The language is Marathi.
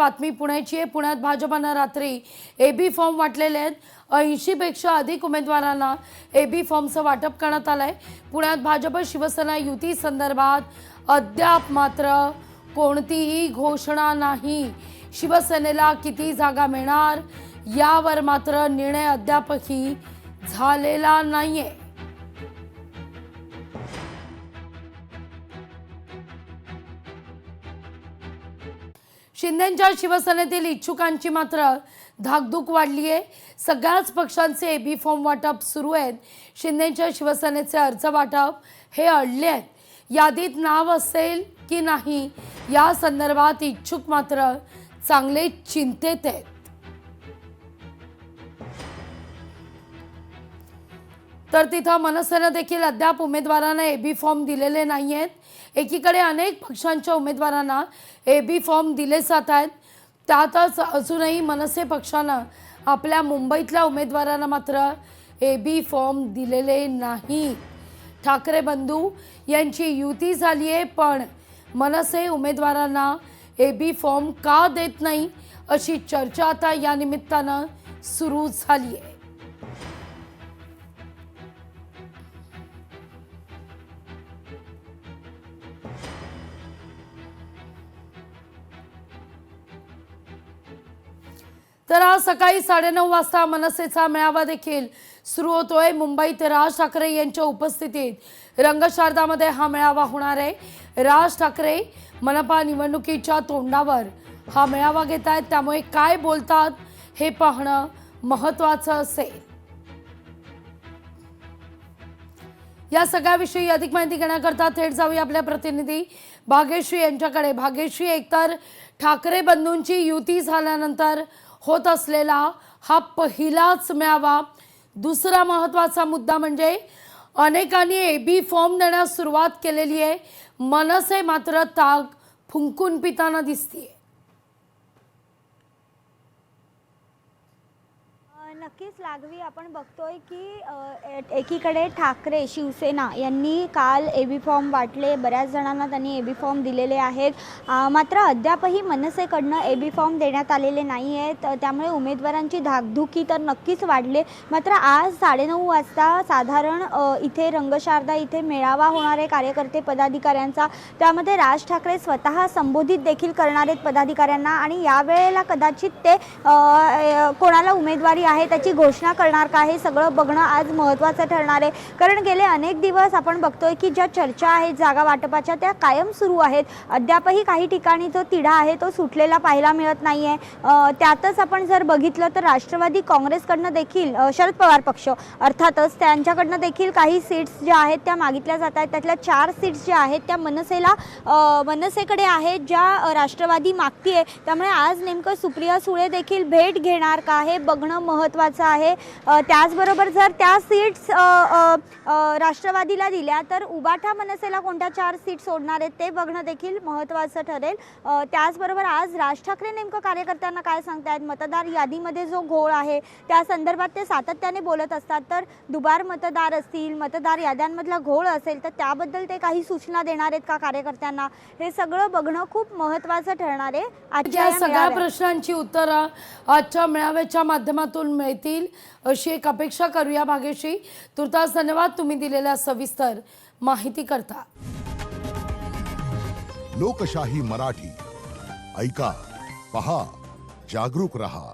बातमी पुण्याची आहे। पुण्यात भाजपनं रात्री एबी फॉर्म वाटलेले आहेत। 80 पेक्षा अधिक उमेदवारांना एबी फॉर्मचं वाटप करण्यात आलंय। पुण्यात भाजप शिवसेना युती संदर्भात अद्याप मात्र कोणतीही घोषणा नाही। शिवसेनेला किती जागा मिळणार यावर मात्र निर्णय अद्यापही झालेला नाहीये। शिंदेंच्या शिवसेनेतील इच्छुकांची मात्र धाकधूक वाढली आहे। सगळ्याच पक्षांचे एबी फॉर्म वाटप सुरू आहेत। शिंदेंच्या शिवसेनेचे अर्ज वाटप हे अडले आहेत। यादीत नाव असेल की नाही या संदर्भात इच्छुक मात्र चांगले चिंतेत आहेत। तर तिथं मनसेनं देखील अद्याप उमेदवारांना एबी फॉर्म दिलेले नाही आहेत। एकीकडे अनेक पक्षांच्या उमेदवारांना एबी फॉर्म दिले जात आहेत, त्यातच अजूनही मनसे पक्षानं आपल्या मुंबईतल्या उमेदवारांना मात्र एबी फॉर्म दिलेले नाही। ठाकरे बंधू यांची युती झाली आहे, पण मनसे उमेदवारांना एबी फॉर्म का देत नाही अशी चर्चा आता या निमित्तानं सुरू झाली आहे। तर आज सकाळी 9:30 वाजता मनसेचा मेळावा देखील सुरू होतोय। मुंबईत राज ठाकरे यांच्या उपस्थितीत रंगशारदामध्ये हा मेळावा होणार आहे। राज ठाकरे मनपा निवडणुकीच्या तोंडावर हा मेळावा घेत आहेत, त्यामुळे काय बोलतात हे पाहणं महत्त्वाचं असेल। या सगळ्याविषयी अधिक माहिती घेण्याकरता थेट जाऊया आपल्या प्रतिनिधी भाग्यश्री यांच्याकडे। भाग्यश्री, एकतर ठाकरे बंधूंची युती झाल्यानंतर होत असलेला हा पहिलाच मेळावा। दुसरा महत्त्वाचा मुद्दा म्हणजे अनेकांनी एबी फॉर्म देण्यास सुरुवात केलेली आहे। मनसे मात्र ताक फुंकून पिताना दिसते। नक्कीच लागवी, आपण बघतोय की एकीकडे ठाकरे शिवसेना यांनी काल एबी फॉर्म वाटले, बऱ्याच जणांना त्यांनी एबी फॉर्म दिलेले आहेत। मात्र अद्यापही मनसेकडनं एबी फॉर्म देण्यात आलेले नाही आहेत, त्यामुळे उमेदवारांची धाकधुकी तर नक्कीच वाढले। मात्र आज 9:30 वाजता साधारण इथे रंगशारदा इथे मेळावा होणार आहे कार्यकर्ते पदाधिकाऱ्यांचा। त्यामध्ये राज ठाकरे स्वतः संबोधित देखील करणार आहेत पदाधिकाऱ्यांना, आणि यावेळेला कदाचित ते कोणाला उमेदवारी आहे त्याची घोषणा करणार का हे सगळं बघणं आज महत्त्वाचं ठरणार आहे। कारण गेले अनेक दिवस आपण बघतोय की ज्या चर्चा आहेत जागा वाटपाच्या त्या कायम सुरू आहेत। अद्यापही काही ठिकाणी जो तिढा आहे तो सुटलेला पाहायला मिळत नाही आहे। त्यातच आपण जर बघितलं तर राष्ट्रवादी काँग्रेसकडनं देखील शरद पवार पक्ष अर्थातच त्यांच्याकडनं देखील काही सीट्स ज्या आहेत त्या मागितल्या जात आहेत। त्यातल्या 4 सीट्स ज्या आहेत त्या मनसेकडे आहेत, ज्या राष्ट्रवादी मागतीये। त्यामुळे आज नेमकं सुप्रिया सुळे देखील भेट घेणार का हे बघणं महत्त्वाचं आहे। त्याचबरोबर जर त्या सीट्स राष्ट्रवादीला दिल्या तर उबाठा मनसेला कोणत्या 4 सीट सोडणार आहेत ते बघणं देखील महत्त्वाचं ठरेल। त्याचबरोबर आज राज ठाकरे नेमकं कार्यकर्त्यांना काय सांगतायत, मतदार यादीमध्ये जो घोळ आहे त्या संदर्भात ते सातत्याने बोलत असतात। तर दुबार मतदार असतील, मतदार याद्यांमधला घोळ असेल तर त्याबद्दल ते काही सूचना देणार आहेत का कार्यकर्त्यांना, हे सगळं बघणं खूप महत्त्वाचं ठरणार आहे। आजच्या सगळ्या प्रश्नांची उत्तरं आजच्या मेळाव्याच्या माध्यमातून मिळतील अशी एक अपेक्षा करूया। भाग्यश्री, तुर्तास धन्यवाद तुम्ही दिलेल्या सविस्तर माहिती करता। लोकशाही मराठी ऐका, पहा, जागरूक रहा।